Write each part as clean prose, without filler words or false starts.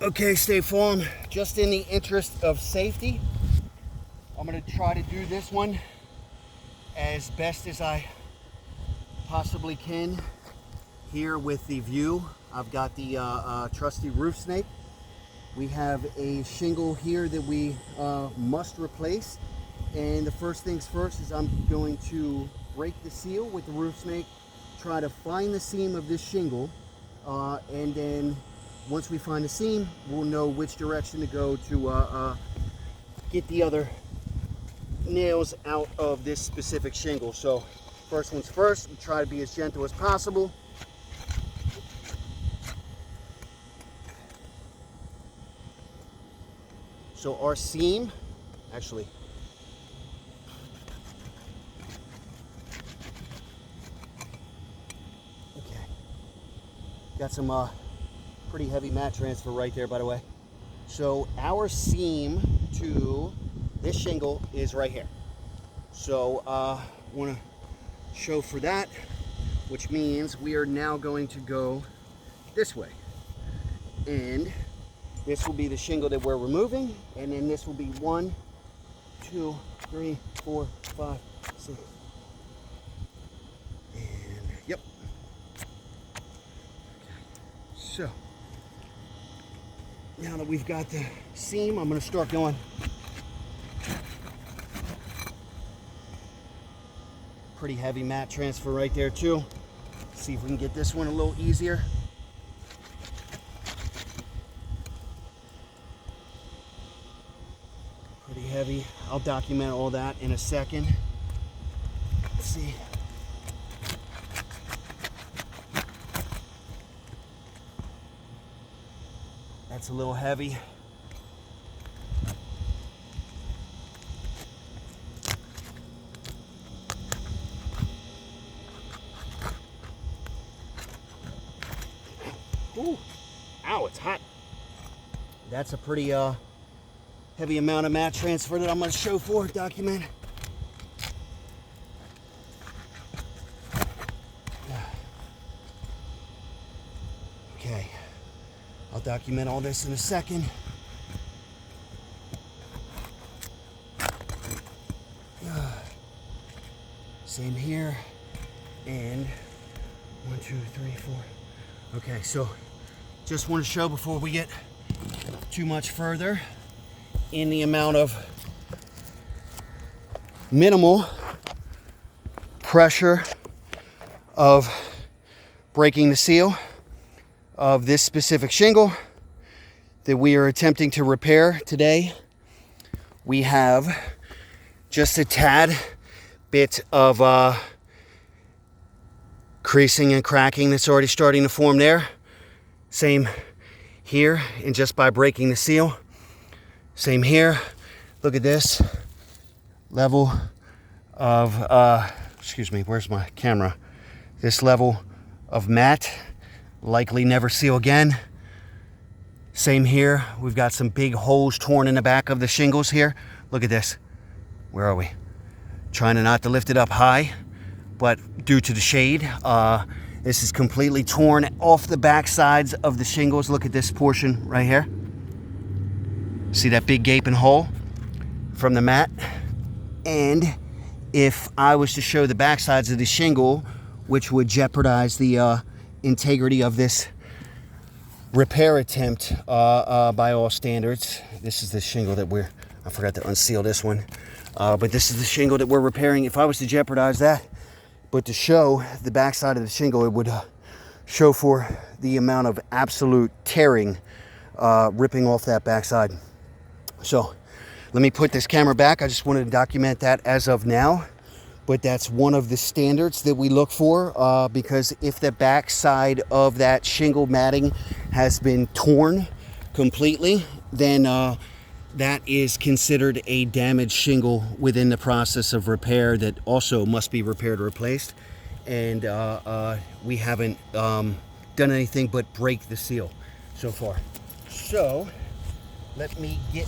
Okay, stay firm. Just in the interest of safety, I'm gonna try to do this one as best as I possibly can here with the view. I've got the trusty roof snake. We have a shingle here that we must replace. And the first things first is I'm going to break the seal with the roof snake, try to find the seam of this shingle, and then once we find the seam, we'll know which direction to go to get the other nails out of this specific shingle. So first things first, we try to be as gentle as possible. So our seam, actually, okay, got some pretty heavy mat transfer right there, by the way. So our seam to this shingle is right here. So want to show for that, which means we are now going to go this way. And this will be the shingle that we're removing, and then this will be 1, 2, 3, 4, 5, 6. And yep. Okay. So now that we've got the seam, I'm going to start going. Pretty heavy mat transfer right there too. See if we can get this one a little easier. Pretty heavy. I'll document all that in a second. Let's see. That's a little heavy. Ooh, ow, it's hot. That's a pretty heavy amount of mat transfer that I'm going to show for, document. Okay, I'll document all this in a second. Same here, and 1, 2, 3, 4. Okay, so just want to show before we get too much further in the amount of minimal pressure of breaking the seal of this specific shingle that we are attempting to repair today. We have just a tad bit of creasing and cracking that's already starting to form there. Same here, and just by breaking the seal. Same here. Look at this level of, excuse me, where's my camera? This level of mat, likely never seal again. Same here. We've got some big holes torn in the back of the shingles here. Look at this. Where are we? Trying to not to lift it up high, but due to the shade, this is completely torn off the back sides of the shingles. Look at this portion right here. See that big gaping hole from the mat? And if I was to show the back sides of the shingle, which would jeopardize the integrity of this repair attempt by all standards. This is the shingle that I forgot to unseal this one. But this is the shingle that we're repairing. If I was to jeopardize that, but to show the backside of the shingle, it would show for the amount of absolute tearing ripping off that backside. So let me put this camera back. I just wanted to document that as of now. But that's one of the standards that we look for, because if the backside of that shingle matting has been torn completely, then that is considered a damaged shingle within the process of repair that also must be repaired or replaced. And we haven't done anything but break the seal so far. So let me get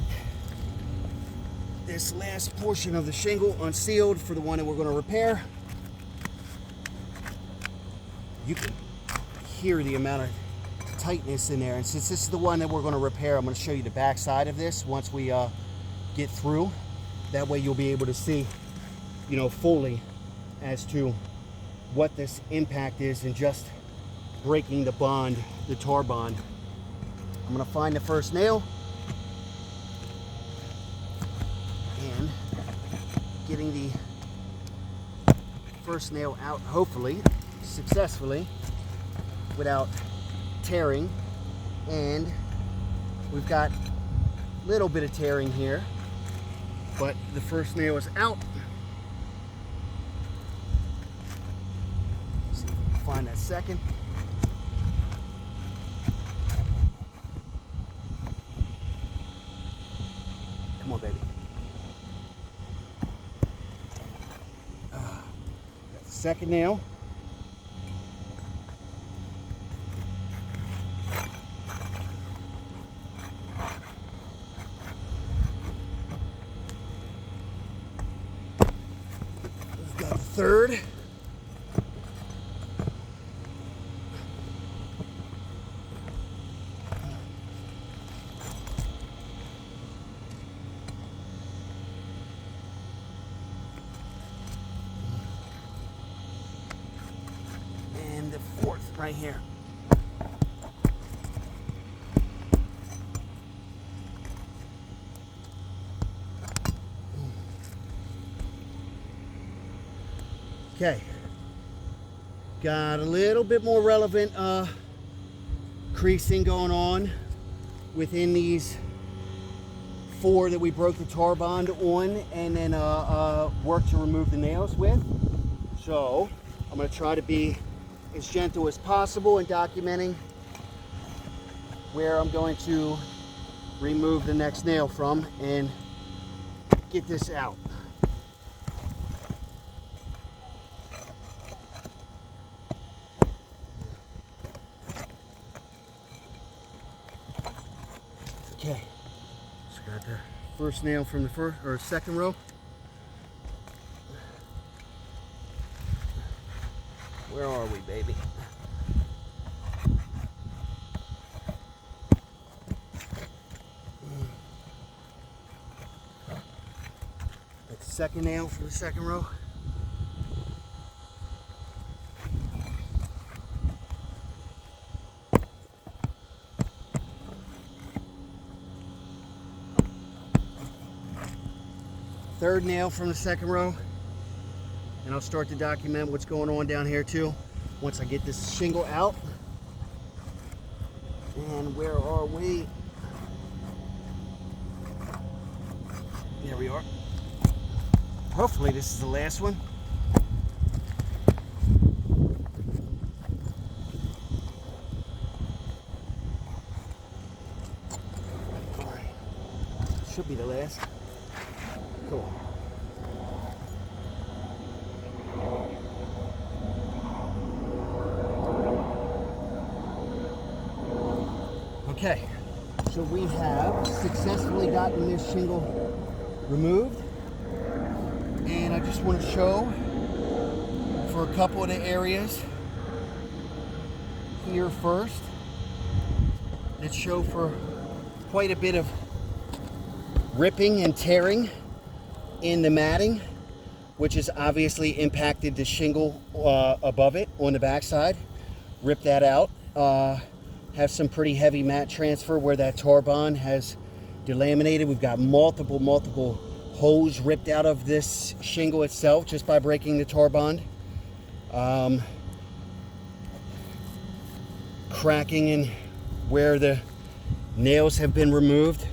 this last portion of the shingle unsealed for the one that we're going to repair. You can hear the amount of tightness in there. And since this is the one that we're going to repair, I'm going to show you the back side of this once we get through. That way you'll be able to see, you know, fully as to what this impact is in just breaking the bond, the tar bond. I'm going to find the first nail and getting the first nail out, hopefully successfully, without tearing. And we've got a little bit of tearing here, but the first nail is out. See if we can find that second. Come on, baby. That's the second nail. We've got the third. And the fourth right here. Okay, got a little bit more relevant creasing going on within these four that we broke the tar bond on, and then work to remove the nails with. So I'm going to try to be as gentle as possible in documenting where I'm going to remove the next nail from and get this out. Okay, so got the first nail from the first or second row. Where are we, baby? Got the second nail from the second row. Third nail from the second row, and I'll start to document what's going on down here too once I get this shingle out. And where are we? There we are. Hopefully this is the last one. All right. Should be the last. Cool. Okay, so we have successfully gotten this shingle removed, and I just want to show for a couple of the areas here first that show for quite a bit of ripping and tearing in the matting, which has obviously impacted the shingle above it on the backside. Rip that out. Have some pretty heavy mat transfer where that tar bond has delaminated. We've got multiple holes ripped out of this shingle itself just by breaking the tar bond. Cracking in where the nails have been removed,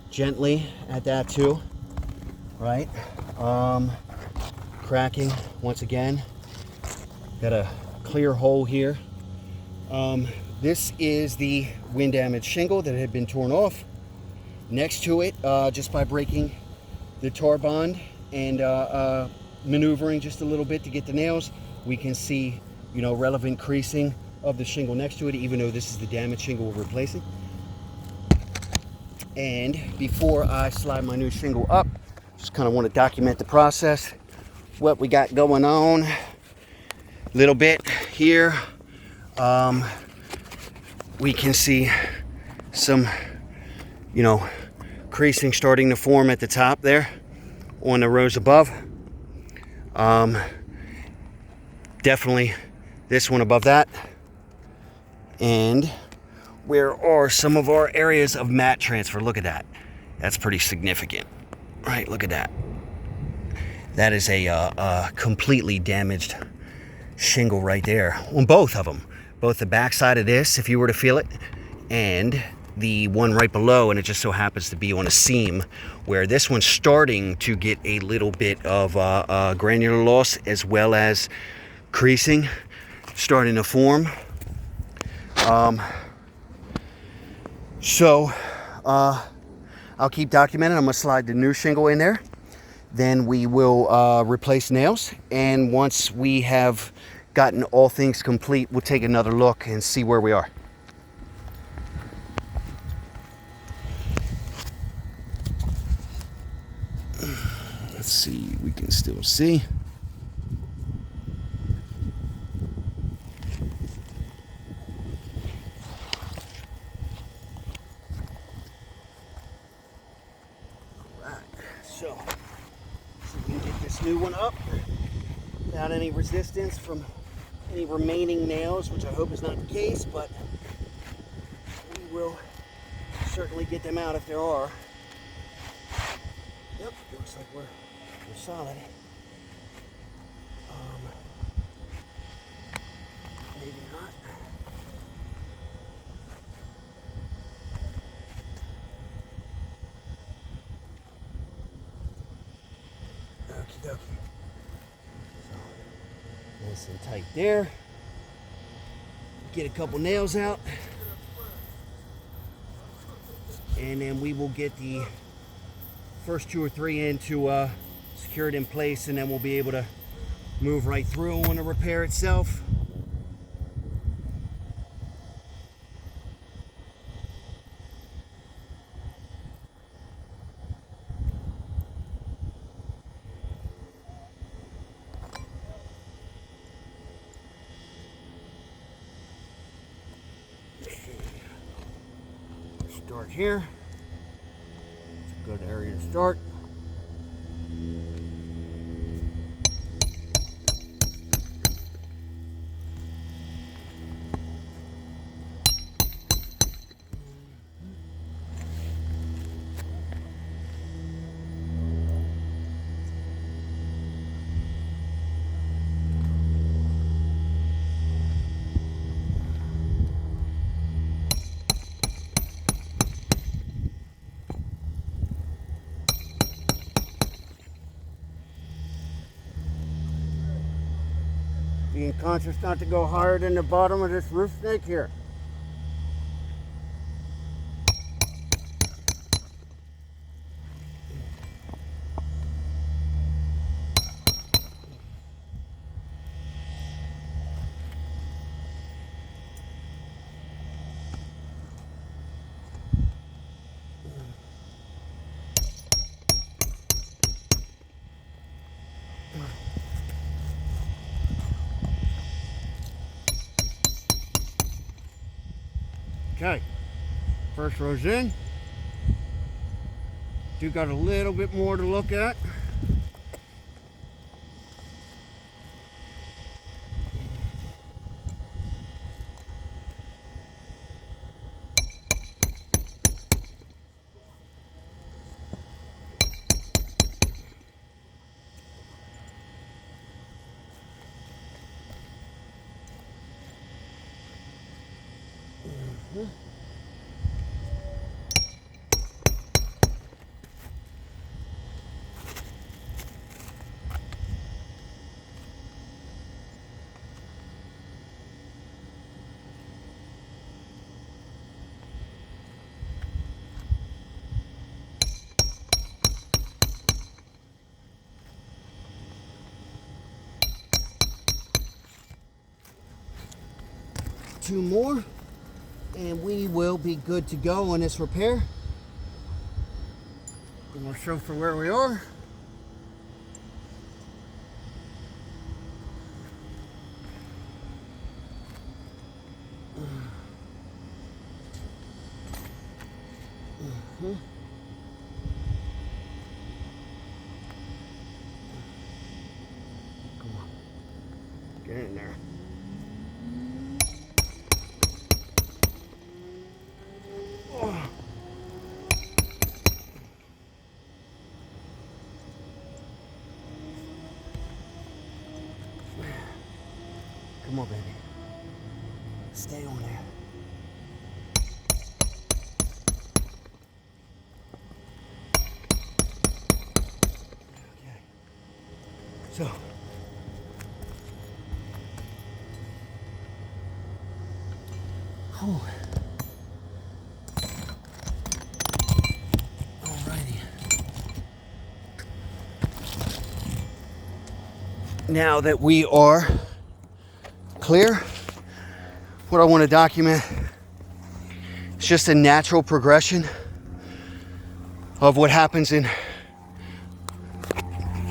gently at that too, right? Cracking once again. Got a clear hole here. This is the wind damaged shingle that had been torn off. Next to it, just by breaking the tar bond and maneuvering just a little bit to get the nails, we can see, you know, relevant creasing of the shingle next to it, even though this is the damaged shingle we're replacing. And before I slide my new shingle up, just kind of want to document the process, what we got going on. A little bit here. we can see some, you know, creasing starting to form at the top there on the rows above. Definitely this one above that. And where are some of our areas of mat transfer? Look at that. That's pretty significant, right? Look at that. That is a completely damaged shingle right there on both of them. Both the back side of this, if you were to feel it, and the one right below, and it just so happens to be on a seam where this one's starting to get a little bit of granular loss as well as creasing starting to form. So I'll keep documenting. I'm gonna slide the new shingle in there. Then we will replace nails, and once we have gotten all things complete, we'll take another look and see where we are. Let's see, we can still see. So we can get this new one up without any resistance from any remaining nails, which I hope is not the case, but we will certainly get them out if there are. Yep, looks like we're solid. Maybe not. Okie dokie. So, nice and tight there. Get a couple nails out. And then we will get the first 2 or 3 in to secure it in place, and then we'll be able to move right through on the repair itself. Start here. It's a good area to start. Being conscious not to go higher than the bottom of this roof snake here. Okay, first row's in. Do got a little bit more to look at. Two more, and we will be good to go on this repair. And we'll show for where we are. Mm-hmm. Come on. Get in there. Oh. Come on, baby. Stay on there. Okay. So. Whew. Alrighty. Now that we are clear, what I want to document is just a natural progression of what happens in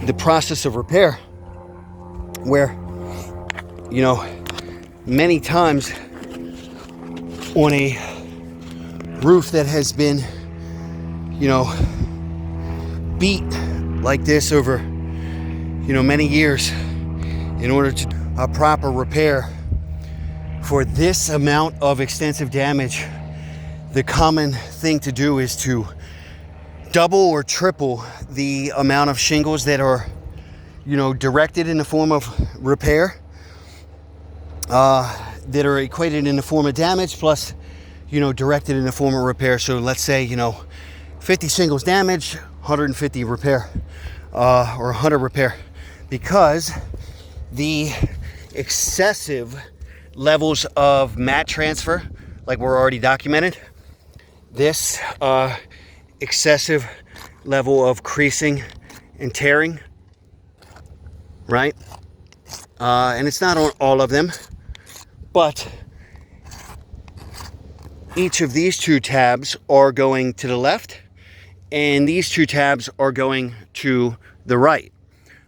the process of repair, where, you know, many times on a roof that has been, you know, beat like this over, you know, many years, in order to do a proper repair for this amount of extensive damage, the common thing to do is to double or triple the amount of shingles that are, you know, directed in the form of repair, that are equated in the form of damage, plus, you know, directed in the form of repair. So let's say, you know, 50 shingles damage, 150 repair, or 100 repair, because the excessive levels of mat transfer, like we're already documented, this excessive level of creasing and tearing, right? And it's not on all of them, but each of these two tabs are going to the left, and these two tabs are going to the right.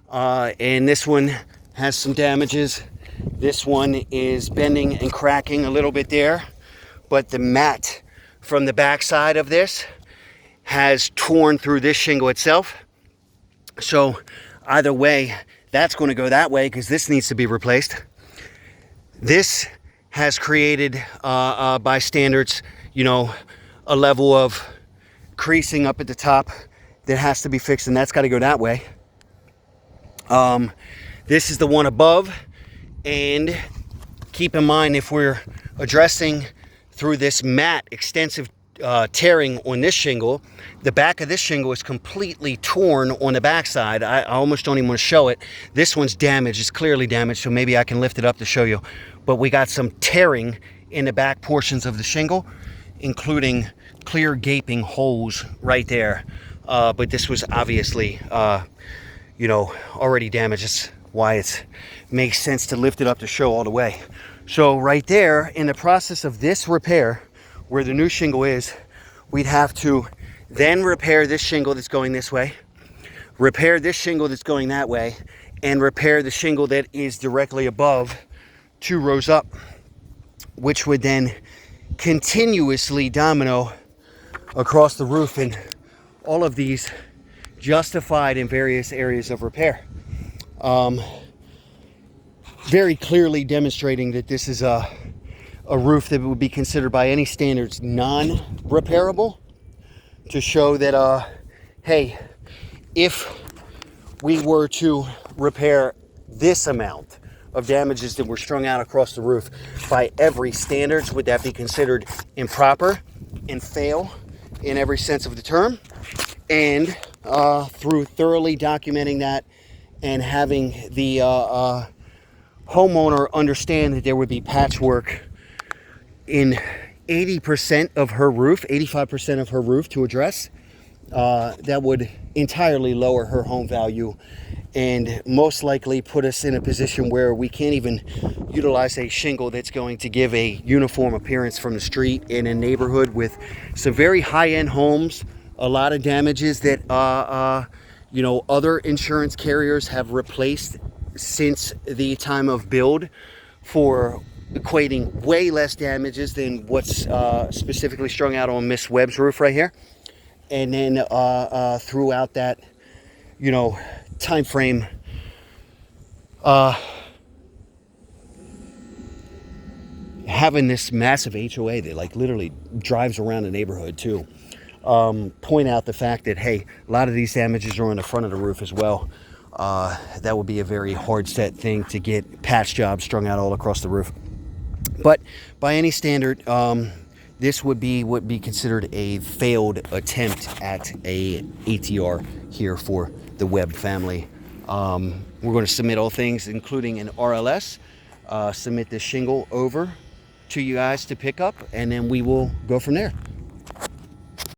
And this one has some damages. This one is bending and cracking a little bit there, but the mat from the back side of this has torn through this shingle itself. So either way, that's going to go that way because this needs to be replaced. This has created, by standards, you know, a level of creasing up at the top that has to be fixed, and that's got to go that way. This is the one above, and keep in mind, if we're addressing through this mat extensive tearing on this shingle, the back of this shingle is completely torn on the backside. I almost don't even want to show it. This one's damaged. It's clearly damaged, so maybe I can lift it up to show you. But we got some tearing in the back portions of the shingle, including clear gaping holes right there. But this was obviously, you know, already damaged. That's why it makes sense to lift it up to show all the way. So right there, in the process of this repair, where the new shingle is, we'd have to then repair this shingle that's going this way, repair this shingle that's going that way, and repair the shingle that is directly above 2 rows up, which would then continuously domino across the roof, and all of these justified in various areas of repair. Very clearly demonstrating that this is a roof that would be considered by any standards non-repairable, to show that, hey, if we were to repair this amount of damages that were strung out across the roof, by every standards, would that be considered improper and fail in every sense of the term? And through thoroughly documenting that and having the homeowner understand that there would be patchwork in 80% of her roof, 85% of her roof to address, that would entirely lower her home value and most likely put us in a position where we can't even utilize a shingle that's going to give a uniform appearance from the street in a neighborhood with some very high-end homes, a lot of damages that you know, other insurance carriers have replaced since the time of build, for equating way less damages than what's specifically strung out on Miss Webb's roof right here. and then throughout that, you know, time frame, having this massive HOA that like literally drives around the neighborhood too. Point out the fact that, hey, a lot of these damages are on the front of the roof as well. That would be a very hard set thing to get patch jobs strung out all across the roof. But by any standard, this would be considered a failed attempt at a ATR here for the Webb family. We're going to submit all things, including an RLS, submit this shingle over to you guys to pick up, and then we will go from there.